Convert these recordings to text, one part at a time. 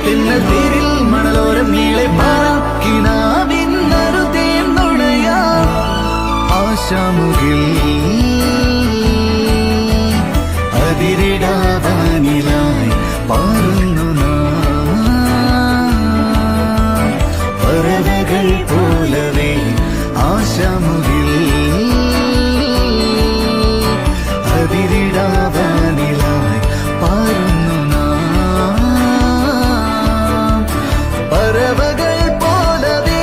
തെന്നൽ തേരിൽ മണലോരം നീളെ പാറാം കിനാവിന്നറുതേൻ നുണയാം ആശാമുകിൽ അതിരിടാവാനിലായി പാറുന്നു പറവകൾ പോലവേ ആശാമുകിൽ അതിരിടാവാനിലായി പാറുന്നു പറവകൾ പോലവേ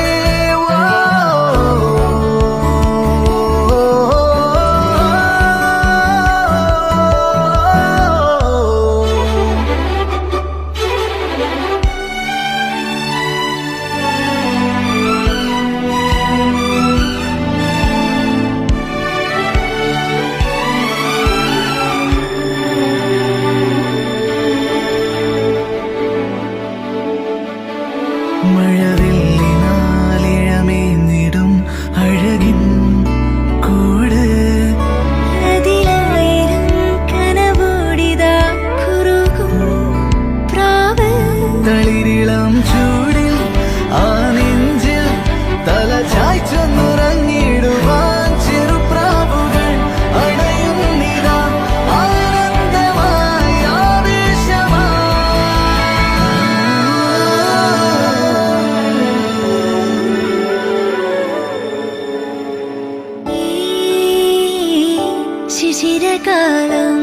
മഴവില്ലിനാലിഴമേന്നിടും അഴകിൻ കൂട് അതിലായിരം കനവോടിതാ കുറുകും പ്രാവ് തളിരിളം ചൂടിൽ ആ നെഞ്ചിൽ തല ചായ്ച്ചൊന്നുറങ്ങിടുവാൻ ചെറുപ്രാവുകൾ അണയുന്നിതാ ആനന്ദമായി ശിശിരകാലം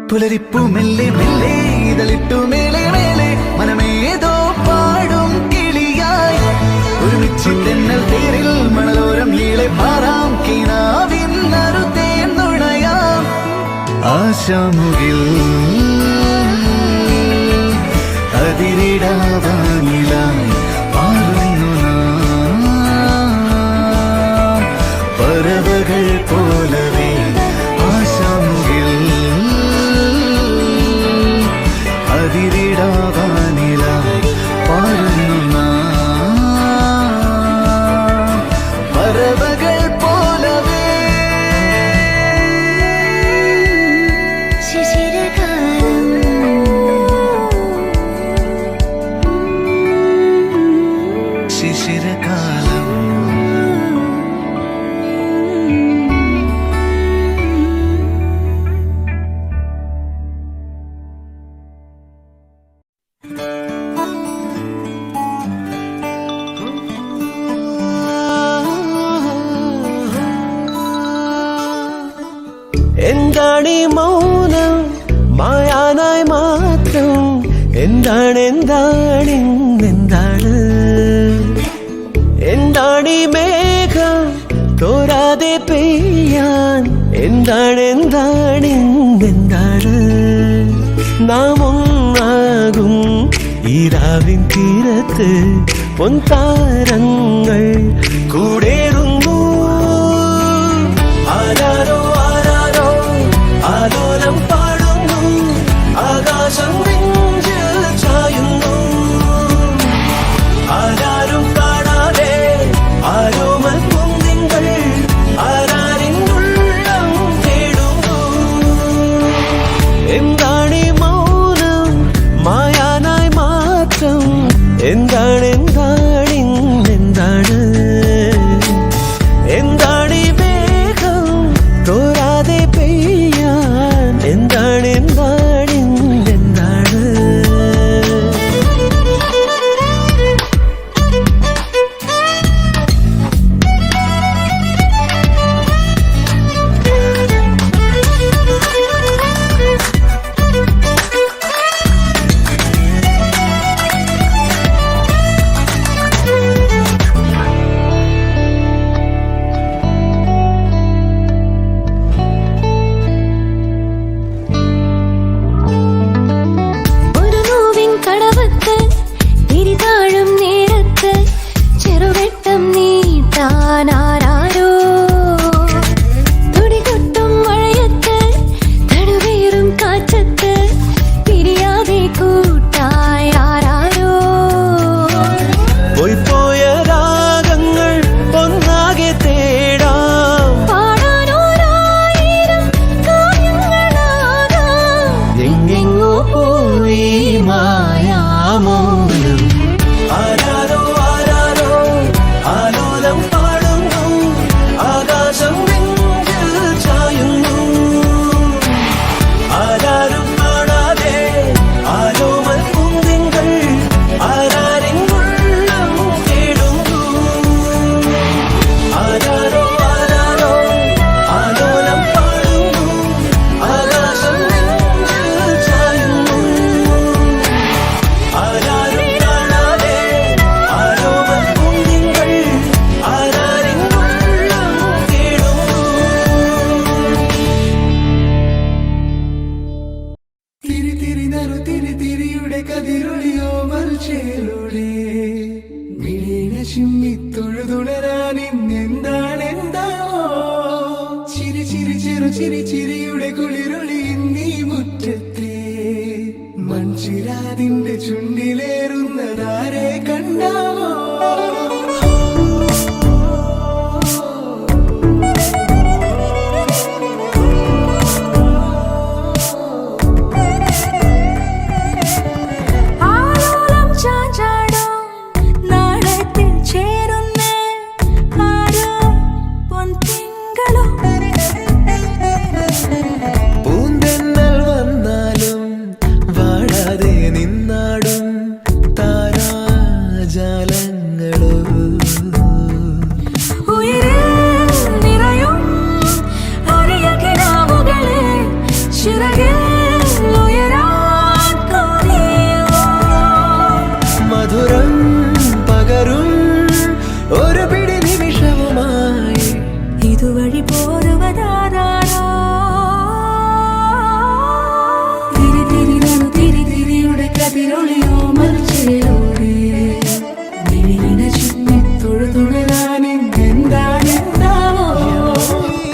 പുലരിപ്പു മെല്ലെ മെല്ലെ ഇതളിട്ടു മേലെ മേലെ മനമേതോ പാടും കിളിയായി ഒരുമിച്ച് തെന്നൽ തേരിൽ മണലോരം നീളെ പാറാം കിനാവിന്നറുതേൻ നുണയാം ആശാമുകിൽ അതിരിടാവാനിലായി പാറുന്നു പറവകൾ പോലവേ ആശാമുകിൽ അതിരിടാവാനിലായി പാറുന്നു പറവകൾ പോലവേ ശിശിരകാലം ശിശിരകാലം എന്താണീ മൗനം മായാനായി മാത്രം എന്താണ് എന്താണീ മേഘം തോരാതെ പെയ്യാൻ എന്താണ് നാം ഒന്നാകും ഈരാവിൻ തീരത്ത് പൊൻതാരങ്ങൾ കൂടേറുന്നു ആരാരോ ആലോലം പാടുന്നു ആകാശം നെഞ്ചിൽ ചായുന്നു ആരാരും കാണാതെ ആരോമൽ കുന്നിങ്ങൾ ആരാരിന്നുള്ളം തേടുന്നു എന്താണീ മൗനം മായാനായി മാറ്റം എന്താണ് ചുമ്മി തൊഴുതുണരാൻ ഇന്നെന്താണെന്താവോ ചിരി ചിരി ചെറു ചിരി ചിരിയുടെ കുളിരൊളി നീ മുറ്റത്തെ മൺചിരാതിന്റെ ചുണ്ടിലേറുന്നതാരെ കണ്ടാവോ ആലോലം ചാഞ്ചാടും നാളത്തിൽ ചേരുന്നേ ആരോ പൊൻതിങ്കളോ പൂന്തെന്നൽ വന്നാലും വാടാതെ നിന്നാടും താരാജാലങ്ങളോ ഉയരിൽ നിറയും അരിയ കിനാവുകളെ ചിറകിൽ ഉയരാൻ കൊതിയോ മധുരം പകരും ഒരു പിടി നിമിഷവുമായി ഇതുവഴി പോരുവതാരോ തിരി തിരിനു തിരി തിരിയുടെ കതിരൊളിയോ മൽച്ചിലോടെ വിഴിഞ്ഞ ചുമ്മി തൊഴുതുണരാൻ ഇന്നെന്താണെന്താവോ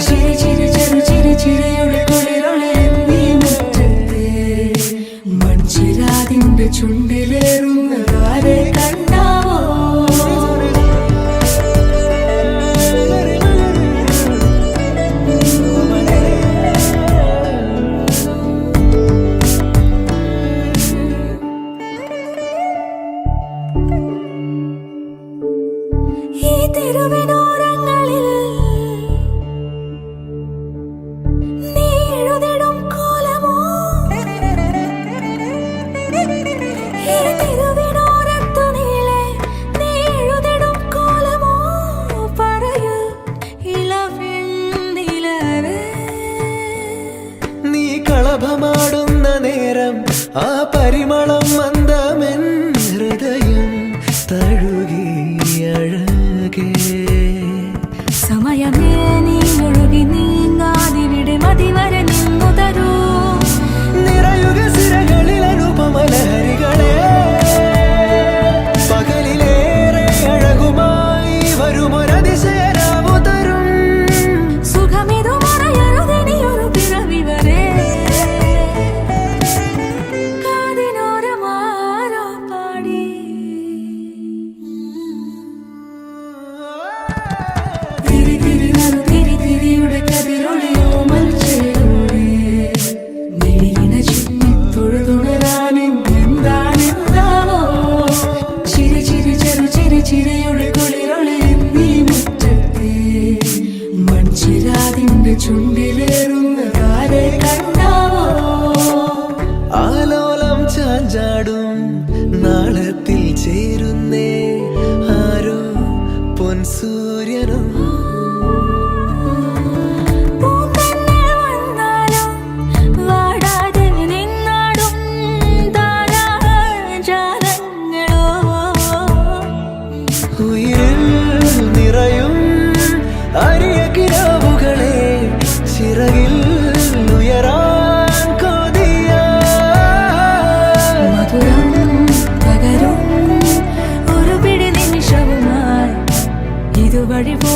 ചിരി ചിരി ചെറു ചിരി ചിരിയുടെ കുളിരൊളി നീ മുറ്റത്തെ മൺചിരാതിന്റെ ചുണ്ടിലേറുന്നതാരെ കണ്ടാവോ ഈ തെരുവിനോരങ്ങളിൽ നീ എഴുതിടും കോലമോ ഈ തെരുവിനോരത്തു നീളെ നീ എഴുതിടും കോലമോ പറയൂ ഇളവെണ്ണിലവേ നീ കളഭമാടുന്ന നേരം ആ പരിമളം മന്ദമെൻ ഹൃദയം തഴുകി അഴകേ സമയമേ നീ ഒഴുകി നീങ്ങാതിവിടെ മതിവരെ നിന്നു തരൂ നിറയുക സിരകളിൽ അനുപമലഹരികളെ പകലിലേറെ അഴകുമായി വരുമൊരതിശയരാവു തരും സുഖമിതു മറയരുതിനിയൊരു പിറവി വരെ കാതിനോരമാരോ പാടി തിരി തിരിനു തിരി തിരിയുടെ കതിരൊളിയോ മൽച്ചേരോടെ വിഴിഞ്ഞ ചുമ്മി തൊഴുതുണരാൻ ഇന്നെന്താണെന്താവോ ചിരി ചിരി ചെറു ചിരി ചിരിയുടെ കുളിരൊളി നീ മുറ്റത്തെ മൺചിരാതിന്റെ ചുണ്ടിലേറുന്നതാരെ കണ്ടാവോ ആലോലം ചാഞ്ചാടും നാളത്തിൽ ചേരുന്നേ ആരോ പൊൻസൂര്യനോ പൂന്തന്നെ വന്നാലും വാടാതെ നിന്നാടും താരാജാലങ്ങളോ ഉയിരിൽ നിറയും അരിയ കിനാവുകളെ ചിറകിൽ ഉയരാൻ കൊതിയാ മധുരം പകരും ഒരു പിടി നിമിഷവുമായി ഇതുവഴി പോ